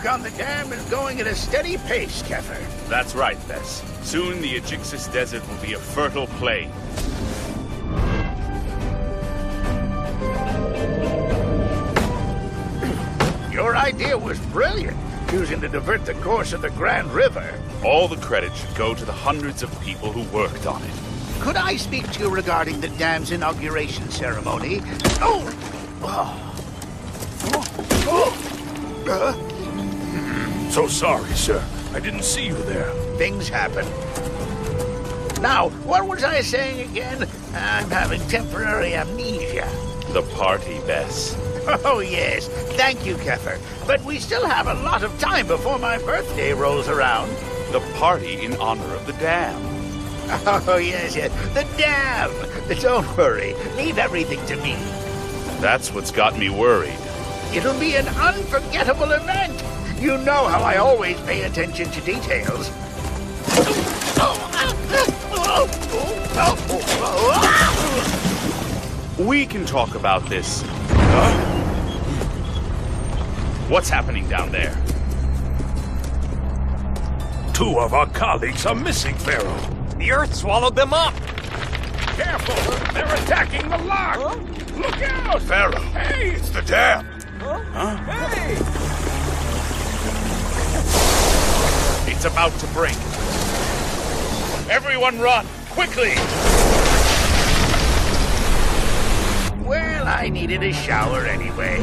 work on the dam is going at a steady pace, Keffer. That's right, Bess. Soon the Egyxos desert will be a fertile plain. Your idea was brilliant, choosing to divert the course of the Grand River. All the credit should go to the hundreds of people who worked on it. Could I speak to you regarding the dam's inauguration ceremony? So sorry, sir. I didn't see you there. Things happen. Now, what was I saying again? I'm having temporary amnesia. The party, Bess. Oh, yes. Thank you, Keffer. But we still have a lot of time before my birthday rolls around. The party in honor of the dam. Oh, yes. The dam. Don't worry. Leave everything to me. That's what's got me worried. It'll be an unforgettable event. You know how I always pay attention to details. We can talk about this. What's happening down there? 2 of our colleagues are missing, Pharaoh. The Earth swallowed them up! Careful! They're attacking the lock! Huh? Look out! Pharaoh! Hey, it's the dam! Huh? Hey! It's about to break. Everyone run! Quickly! Well, I needed a shower anyway.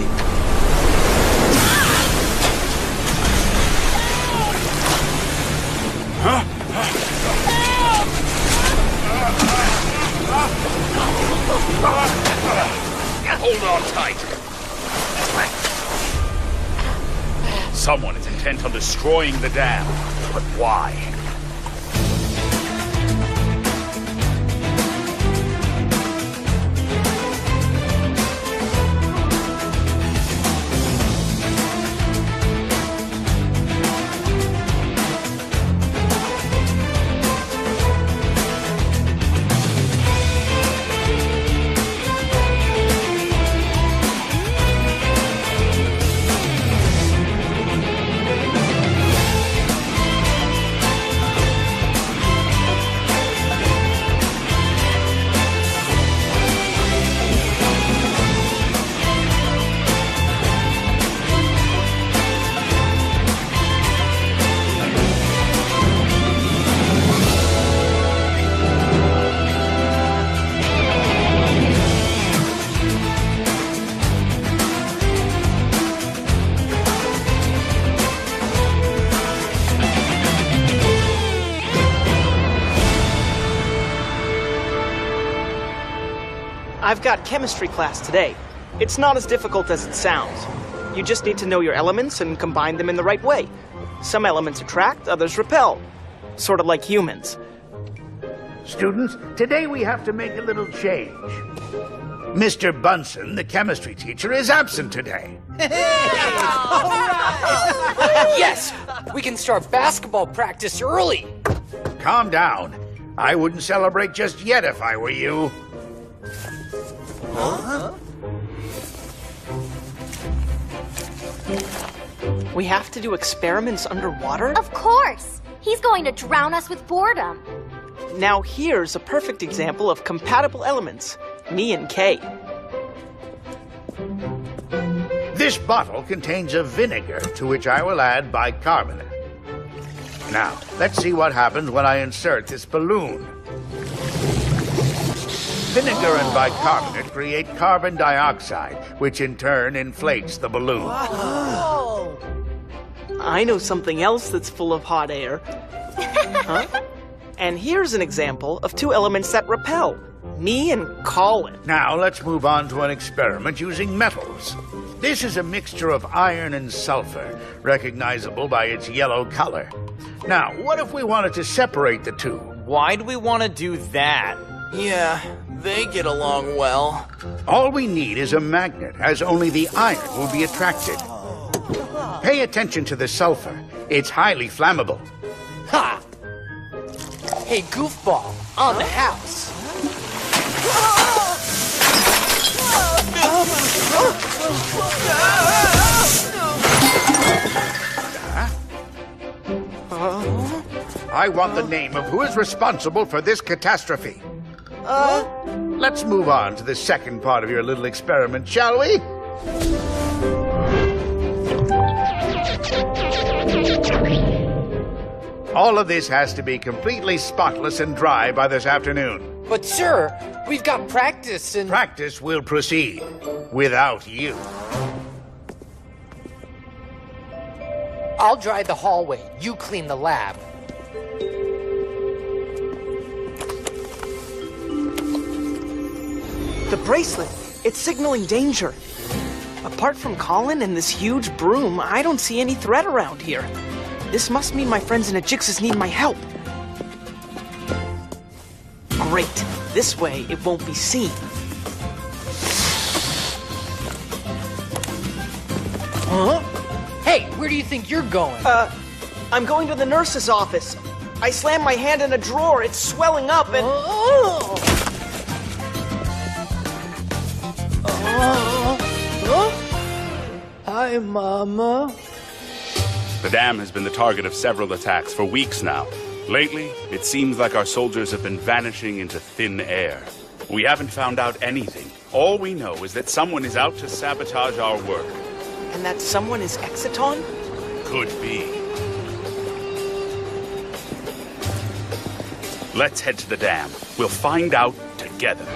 Hold on tight. Someone is intent on destroying the dam. But why? I've got chemistry class today. It's not as difficult as it sounds. You just need to know your elements and combine them in the right way. Some elements attract, others repel. Sort of like humans. Students, today we have to make a little change. Mr. Bunsen, the chemistry teacher, is absent today. Yes! We can start basketball practice early! Calm down. I wouldn't celebrate just yet if I were you. Huh? We have to do experiments underwater? Of course! He's going to drown us with boredom. Now here's a perfect example of compatible elements. Me and Kay. This bottle contains a vinegar to which I will add bicarbonate. Now, let's see what happens when I insert this balloon. Vinegar and bicarbonate create carbon dioxide, which in turn inflates the balloon. Oh. I know something else that's full of hot air. Huh? And here's an example of 2 elements that repel. Me and Colin. Now, let's move on to an experiment using metals. This is a mixture of iron and sulfur, recognizable by its yellow color. Now, what if we wanted to separate the two? Why do we want to do that? Yeah, they get along well. All we need is a magnet, as only the iron will be attracted. Pay attention to the sulfur. It's highly flammable. Ha! Hey, goofball, on the house. I want the name of who is responsible for this catastrophe. Let's move on to the second part of your little experiment, shall we? All of this has to be completely spotless and dry by this afternoon. But sir, we've got practice and... Practice will proceed without you. I'll dry the hallway. You clean the lab. The bracelet, it's signaling danger. Apart from Colin and this huge broom, I don't see any threat around here. This must mean my friends in Egyxos need my help. Great. This way, it won't be seen. Huh? Hey, where do you think you're going? I'm going to the nurse's office. I slammed my hand in a drawer. It's swelling up and... Hi, Mama. The dam has been the target of several attacks for weeks now. Lately, it seems like our soldiers have been vanishing into thin air. We haven't found out anything. All we know is that someone is out to sabotage our work. And that someone is Exciton? Could be. Let's head to the dam. We'll find out together.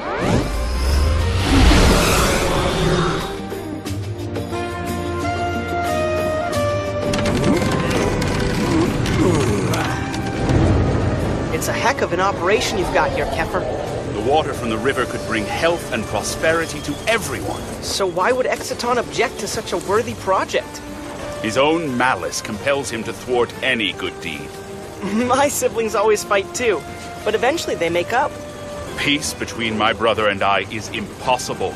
It's a heck of an operation you've got here, Kefir. The water from the river could bring health and prosperity to everyone. So why would Exciton object to such a worthy project? His own malice compels him to thwart any good deed. My siblings always fight too, but eventually they make up. Peace between my brother and I is impossible.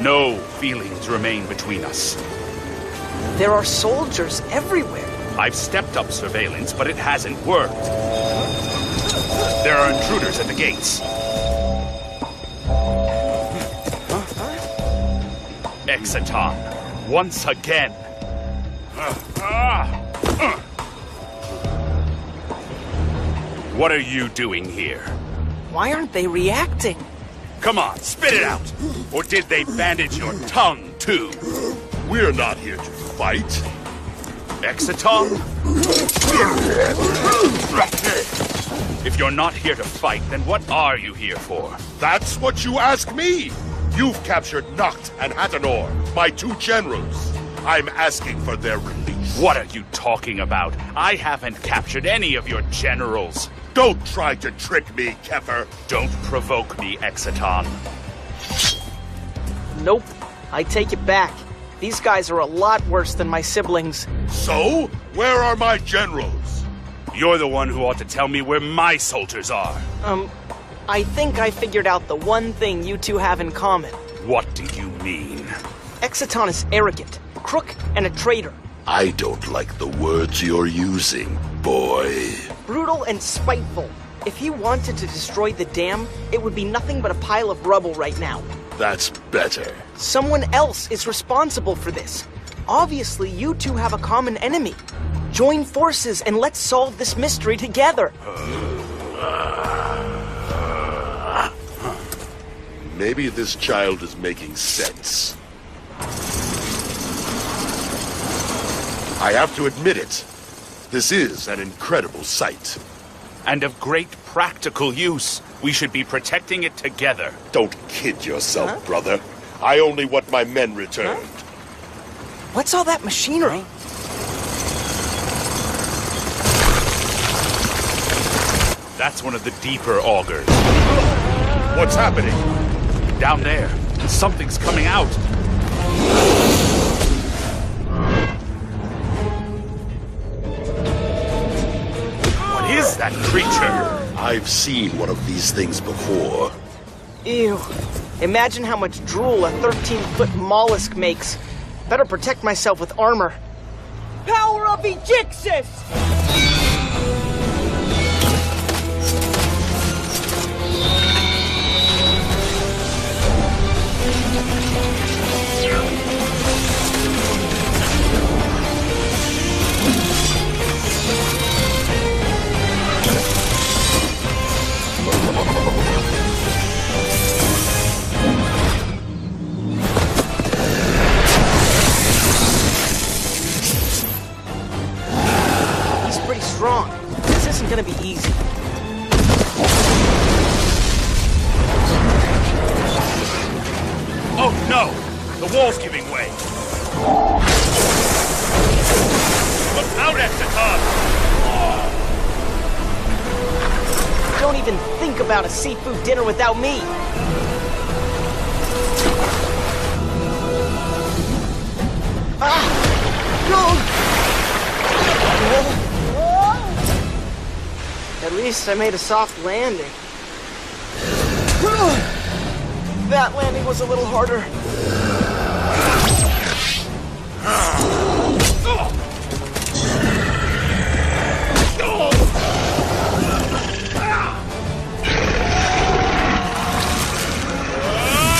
No feelings remain between us. There are soldiers everywhere. I've stepped up surveillance, but it hasn't worked. There are intruders at the gates. Exciton, once again. What are you doing here? Why aren't they reacting? Come on, spit it out! Or did they bandage your tongue, too? We're not here to fight. Exciton? If you're not here to fight, then what are you here for? That's what you ask me. You've captured Noct and Hatanor, my two generals. I'm asking for their release. What are you talking about? I haven't captured any of your generals. Don't try to trick me, Kefir. Don't provoke me, Exciton. Nope. I take it back. These guys are a lot worse than my siblings. So, where are my generals? You're the one who ought to tell me where my soldiers are. I think I figured out the one thing you two have in common. What do you mean? Exciton is arrogant, crook, and a traitor. I don't like the words you're using, boy. Brutal and spiteful. If he wanted to destroy the dam, it would be nothing but a pile of rubble right now. That's better. Someone else is responsible for this. Obviously, you two have a common enemy. Join forces and let's solve this mystery together. Maybe this child is making sense. I have to admit it. This is an incredible sight. And of great practical use. We should be protecting it together. Don't kid yourself, brother. I only want my men returned. What's all that machinery? That's one of the deeper augers. What's happening? Down there. Something's coming out. What is that creature? I've seen one of these things before. Ew. Imagine how much drool a 13-foot mollusk makes. Better protect myself with armor. Power of Egyxos! gonna be easy. Oh no! The wall's giving way! Look out, Egyxos! Don't even think about a seafood dinner without me! At least I made a soft landing. That landing was a little harder.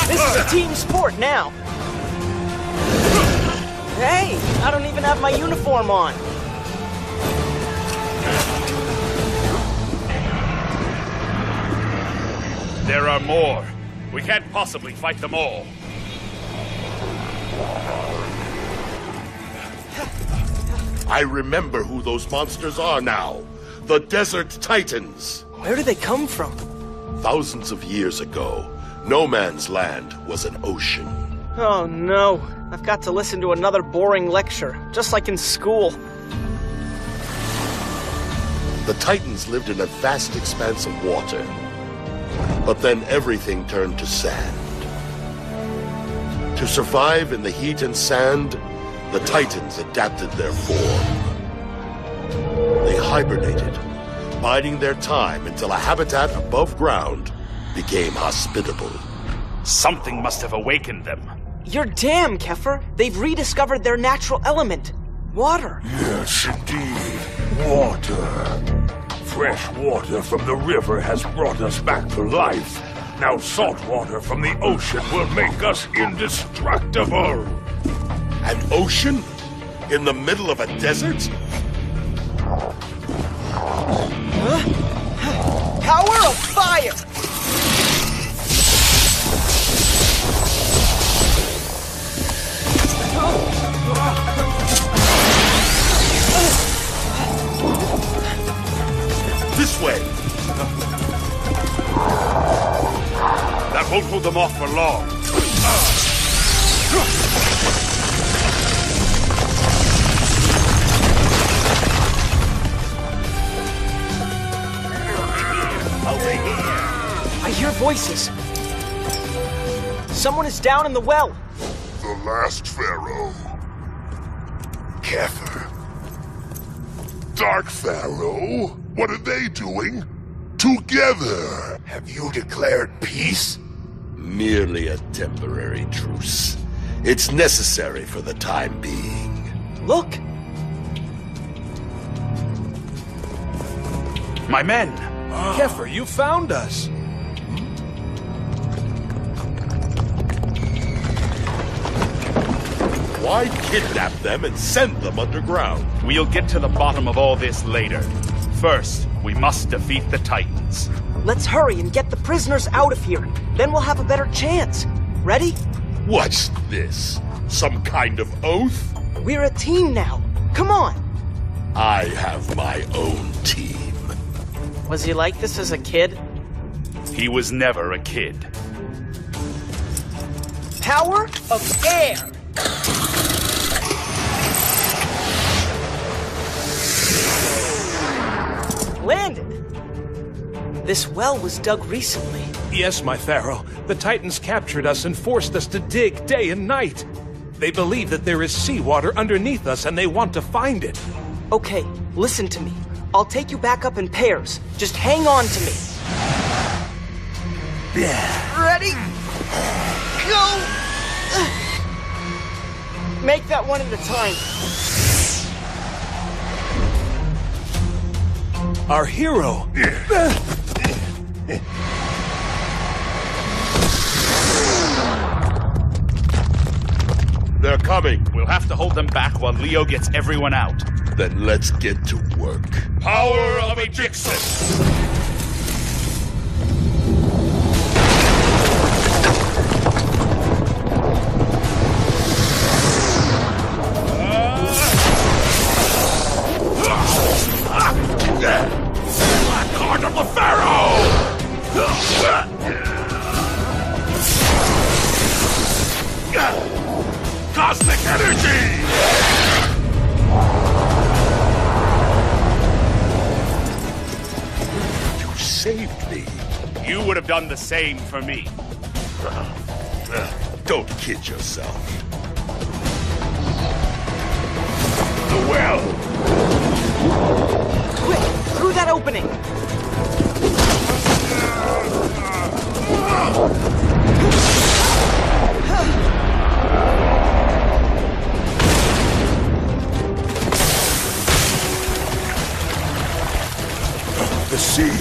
This is a team sport now. Hey, I don't even have my uniform on. There are more. We can't possibly fight them all. I remember who those monsters are now. The Desert Titans. Where do they come from? Thousands of years ago, no man's land was an ocean. Oh no, I've got to listen to another boring lecture, just like in school. The Titans lived in a vast expanse of water. But then everything turned to sand. To survive in the heat and sand, the Titans adapted their form. They hibernated, biding their time until a habitat above ground became hospitable. Something must have awakened them. You're damn, Kefir. They've rediscovered their natural element. Water. Yes, indeed. Water. Fresh water from the river has brought us back to life. Now salt water from the ocean will make us indestructible. An ocean? In the middle of a desert? Power of fire! This way! That won't hold them off for long. Over here! I hear voices. Someone is down in the well. The last pharaoh. Kefir. Dark Pharaoh? What are they doing? Together! Have you declared peace? Merely a temporary truce. It's necessary for the time being. Look! My men! Kefir, you found us! Why kidnap them and send them underground? We'll get to the bottom of all this later. First, we must defeat the Titans. Let's hurry and get the prisoners out of here. Then we'll have a better chance. Ready? What's this? Some kind of oath? We're a team now. Come on! I have my own team. Was he like this as a kid? He was never a kid. Power of air! Landed! This well was dug recently. Yes, my pharaoh. The Titans captured us and forced us to dig day and night. They believe that there is seawater underneath us and they want to find it. Okay, listen to me. I'll take you back up in pairs. Just hang on to me. Ready? Go! Make that one at a time. Our hero! They're coming. We'll have to hold them back while Leo gets everyone out. Then let's get to work. Power of Egyxos! done the same for me. Don't kid yourself. The well! Quick, through that opening! The sea.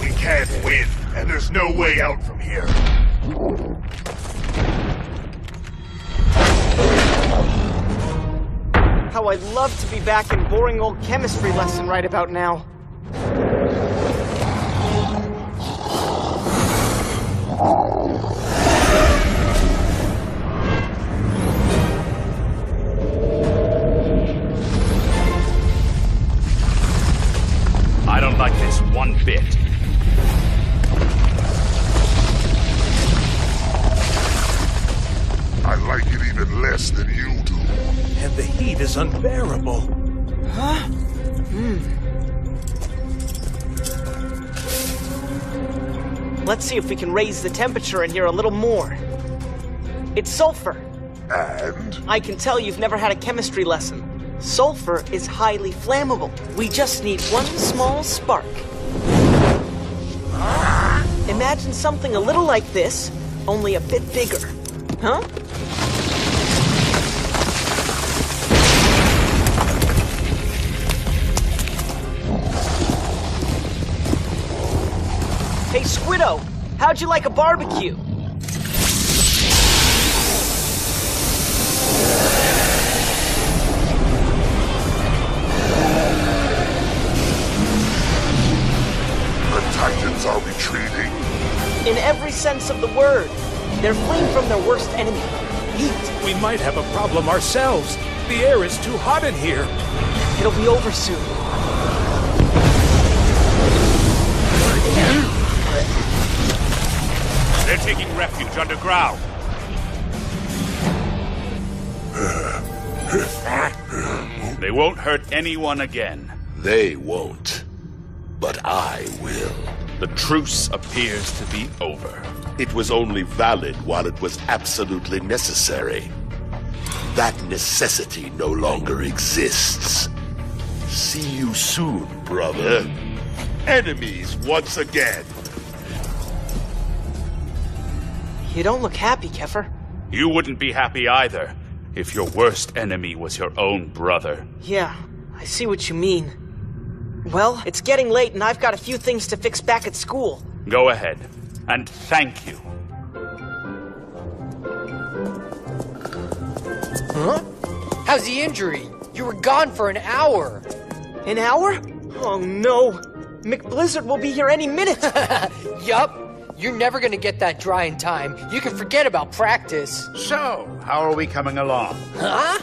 We can't win, and there's no way out from here. How I'd love to be back in boring old chemistry lesson right about now. I don't like this one bit. I like it even less than you do. And the heat is unbearable. Let's see if we can raise the temperature in here a little more. It's sulfur. And? I can tell you've never had a chemistry lesson. Sulfur is highly flammable. We just need one small spark. Imagine something a little like this, only a bit bigger. Huh? Hey, Squiddo, how'd you like a barbecue? The Titans are retreating. In every sense of the word. They're fleeing from their worst enemy, heat. We might have a problem ourselves. The air is too hot in here. It'll be over soon. They're taking refuge underground. They won't hurt anyone again. They won't. But I will. The truce appears to be over. It was only valid while it was absolutely necessary. That necessity no longer exists. See you soon, brother. Enemies once again. You don't look happy, Kefir. You wouldn't be happy either if your worst enemy was your own brother. Yeah, I see what you mean. Well, it's getting late and I've got a few things to fix back at school. Go ahead, and thank you. Huh? How's the injury? You were gone for an hour. An hour? Oh no. McBlizzard will be here any minute. Yup. You're never gonna get that dry in time. You can forget about practice. So, how are we coming along? Huh?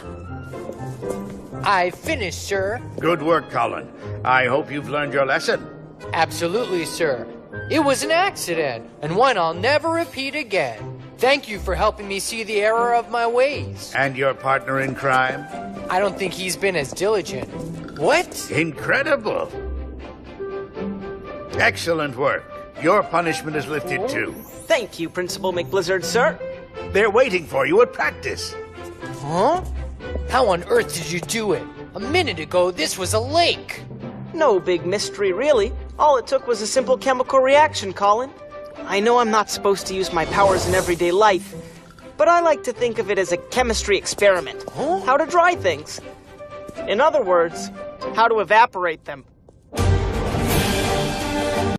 I finished, sir. Good work, Colin. I hope you've learned your lesson. Absolutely, sir. It was an accident, and one I'll never repeat again. Thank you for helping me see the error of my ways. And your partner in crime? I don't think he's been as diligent. What? Incredible. Excellent work. Your punishment is lifted too. Thank you, Principal McBlizzard, sir. They're waiting for you at practice. Huh? How on earth did you do it? A minute ago, this was a lake. No big mystery, really. All it took was a simple chemical reaction, Colin. I know I'm not supposed to use my powers in everyday life, but I like to think of it as a chemistry experiment. How to dry things. In other words, how to evaporate them.